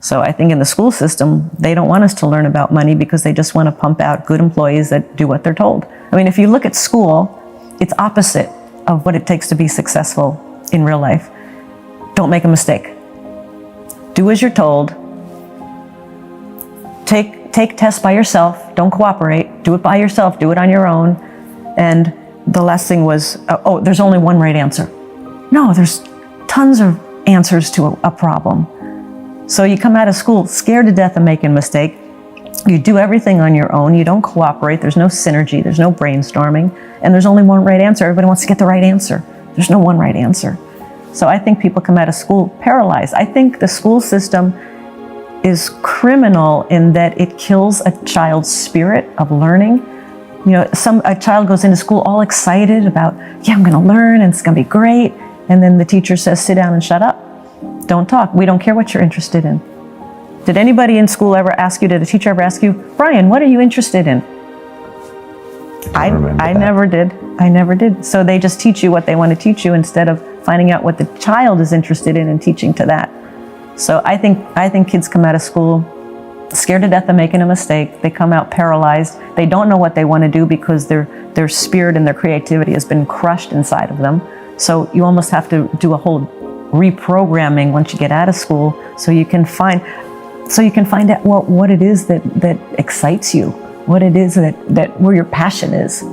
So I think in the school system, they don't want us to learn about money because they just want to pump out good employees that do what they're told. I mean, if you look at school, it's opposite of what it takes to be successful in real life. Don't make a mistake. Do as you're told. Take tests by yourself. Don't cooperate. Do it by yourself. Do it on your own. And the last thing was, there's only one right answer. No, there's tons of answers to a problem. So you come out of school scared to death of making a mistake. You do everything on your own. You don't cooperate. There's no synergy. There's no brainstorming. And there's only one right answer. Everybody wants to get the right answer. There's no one right answer. So I think people come out of school paralyzed. I think the school system is criminal in that it kills a child's spirit of learning. You know, a child goes into school all excited about, yeah, I'm going to learn and it's going to be great. And then the teacher says, sit down and shut up. Don't talk. We don't care what you're interested in. Did anybody in school ever ask you, did a teacher ever ask you, Brian, what are you interested in? I never did. I never did. So they just teach you what they want to teach you instead of finding out what the child is interested in and teaching to that. So I think kids come out of school scared to death of making a mistake. They come out paralyzed. They don't know what they want to do because their spirit and their creativity has been crushed inside of them. So you almost have to do a whole reprogramming once you get out of school so you can find out what it is that excites you, what it is that where your passion is.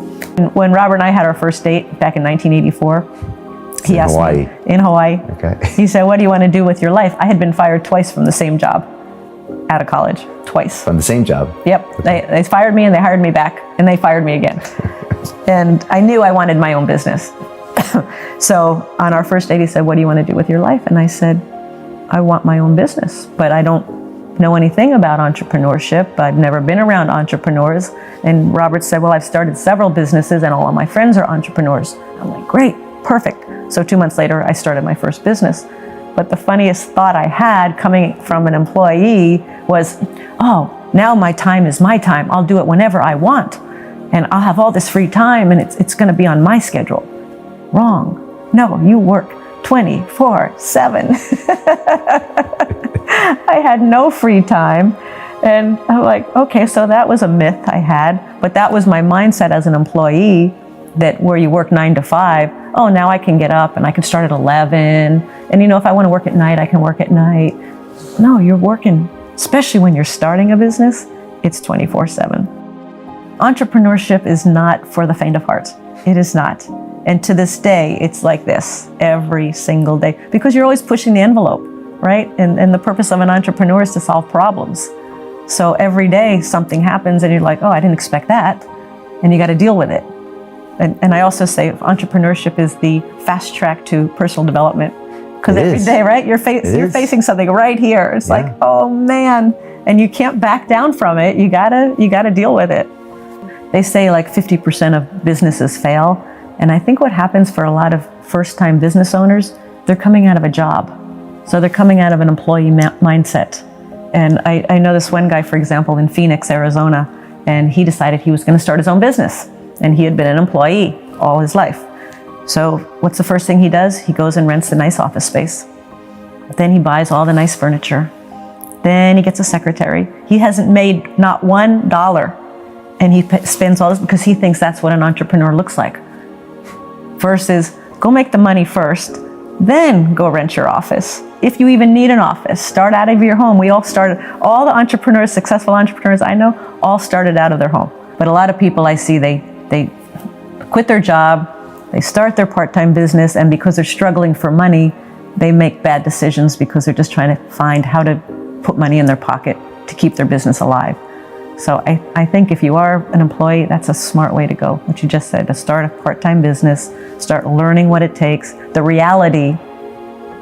When Robert and I had our first date back in 1984, he asked me in Hawaii. Okay. He said, "What do you want to do with your life?" I had been fired twice from the same job out of college, twice. From the same job? Yep. Okay. They fired me and they hired me back and they fired me again. And I knew I wanted my own business. So on our first date, he said, "What do you want to do with your life?" And I said, "I want my own business, but I don't know anything about entrepreneurship. I've never been around entrepreneurs." And Robert said, "Well, I've started several businesses and all of my friends are entrepreneurs." I'm like, "Great, perfect." So 2 months later, I started my first business. But the funniest thought I had coming from an employee was, oh, now my time is my time. I'll do it whenever I want. And I'll have all this free time and it's going to be on my schedule. Wrong. No, you work 24/7. I had no free time. And I'm like, okay, so that was a myth I had. But that was my mindset as an employee, that where you work 9 to 5, oh, now I can get up and I can start at 11. And you know, if I want to work at night, I can work at night. No, you're working, especially when you're starting a business, it's 24/7. Entrepreneurship is not for the faint of heart. It is not. And to this day, it's like this every single day because you're always pushing the envelope, right? And the purpose of an entrepreneur is to solve problems. So every day something happens and you're like, oh, I didn't expect that. And you got to deal with it. And I also say entrepreneurship is the fast track to personal development. Because every day, right, you're facing something right here. It's like, oh man, and you can't back down from it. You gotta deal with it. They say like 50% of businesses fail. And I think what happens for a lot of first-time business owners, they're coming out of a job. So they're coming out of an employee mindset. And I know this one guy, for example, in Phoenix, Arizona, and he decided he was going to start his own business. And he had been an employee all his life. So what's the first thing he does? He goes and rents a nice office space. Then he buys all the nice furniture. Then he gets a secretary. He hasn't made not $1. And he spends all this because he thinks that's what an entrepreneur looks like. Versus go make the money first, then go rent your office. If you even need an office, start out of your home. We all started, all the entrepreneurs, successful entrepreneurs I know, all started out of their home. But a lot of people I see, they quit their job, they start their part-time business, and because they're struggling for money, they make bad decisions because they're just trying to find how to put money in their pocket to keep their business alive. So I think if you are an employee, that's a smart way to go. What you just said, to start a part-time business, start learning what it takes. The reality,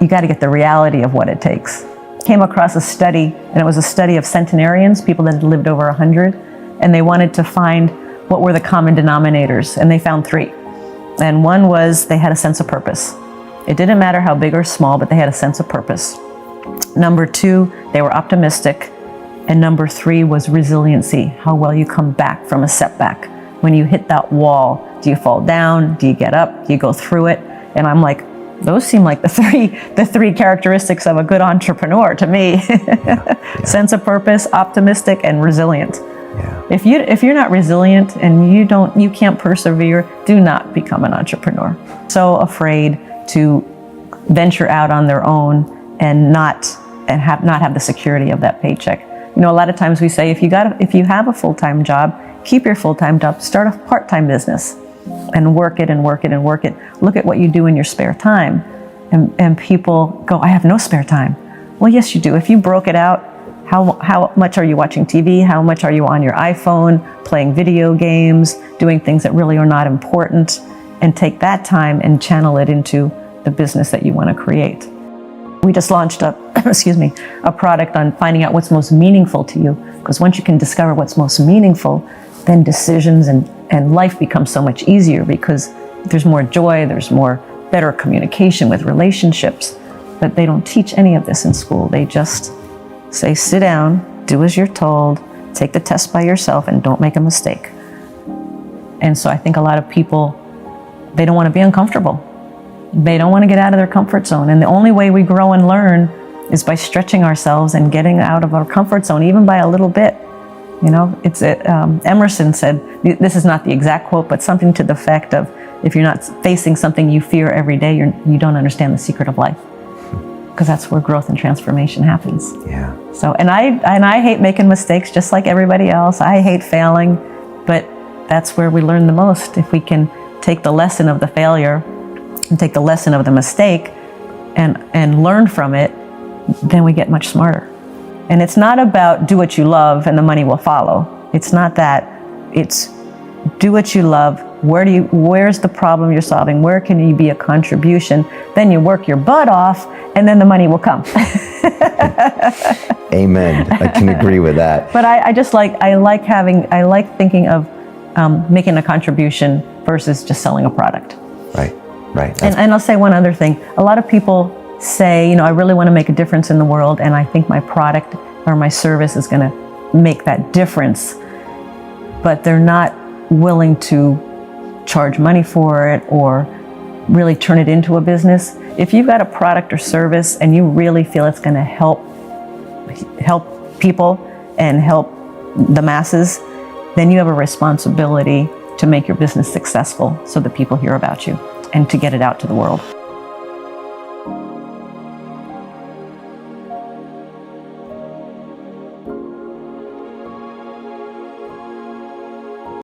you got to get the reality of what it takes. Came across a study, and it was a study of centenarians, people that had lived over 100, and they wanted to find what were the common denominators, and they found 3. And one was they had a sense of purpose. It didn't matter how big or small, but they had a sense of purpose. Number 2, they were optimistic. And number 3 was resiliency, how well you come back from a setback. When you hit that wall, do you fall down? Do you get up? Do you go through it? And I'm like, Those seem like the three characteristics of a good entrepreneur to me. Sense of purpose, optimistic, and resilient. Yeah. If you're not resilient and you can't persevere, do not become an entrepreneur. So afraid to venture out on their own and not have the security of that paycheck. You know, a lot of times we say if you have a full-time job, keep your full-time job, start a part-time business and work it and work it and work it. Look at what you do in your spare time. And people go, I have no spare time. Well, yes, you do. If you broke it out, how much are you watching TV? How much are you on your iPhone, playing video games, doing things that really are not important? And take that time and channel it into the business that you want to create. We just launched a product on finding out what's most meaningful to you. Because once you can discover what's most meaningful, then decisions and life becomes so much easier because there's more joy, there's more better communication with relationships. But they don't teach any of this in school. They just say, sit down, do as you're told, take the test by yourself, and don't make a mistake. And so I think a lot of people, they don't want to be uncomfortable. They don't want to get out of their comfort zone. And the only way we grow and learn is by stretching ourselves and getting out of our comfort zone, even by a little bit. You know, Emerson said, this is not the exact quote, but something to the effect of, if you're not facing something you fear every day, you don't understand the secret of life. Because that's where growth and transformation happens. Yeah. So, and I hate making mistakes just like everybody else. I hate failing, but that's where we learn the most. If we can take the lesson of the failure and take the lesson of the mistake and learn from it, then we get much smarter. And it's not about do what you love and the money will follow. It's not that. It's do what you love. Where's the problem you're solving? Where can you be a contribution? Then you work your butt off and then the money will come. Amen. I can agree with that. But I like thinking of making a contribution versus just selling a product. Right. And I'll say one other thing. A lot of people say, you know, I really want to make a difference in the world, and I think my product or my service is going to make that difference. But they're not willing to charge money for it or really turn it into a business. If you've got a product or service and you really feel it's going to help people and help the masses, then you have a responsibility to make your business successful so that people hear about you and to get it out to the world.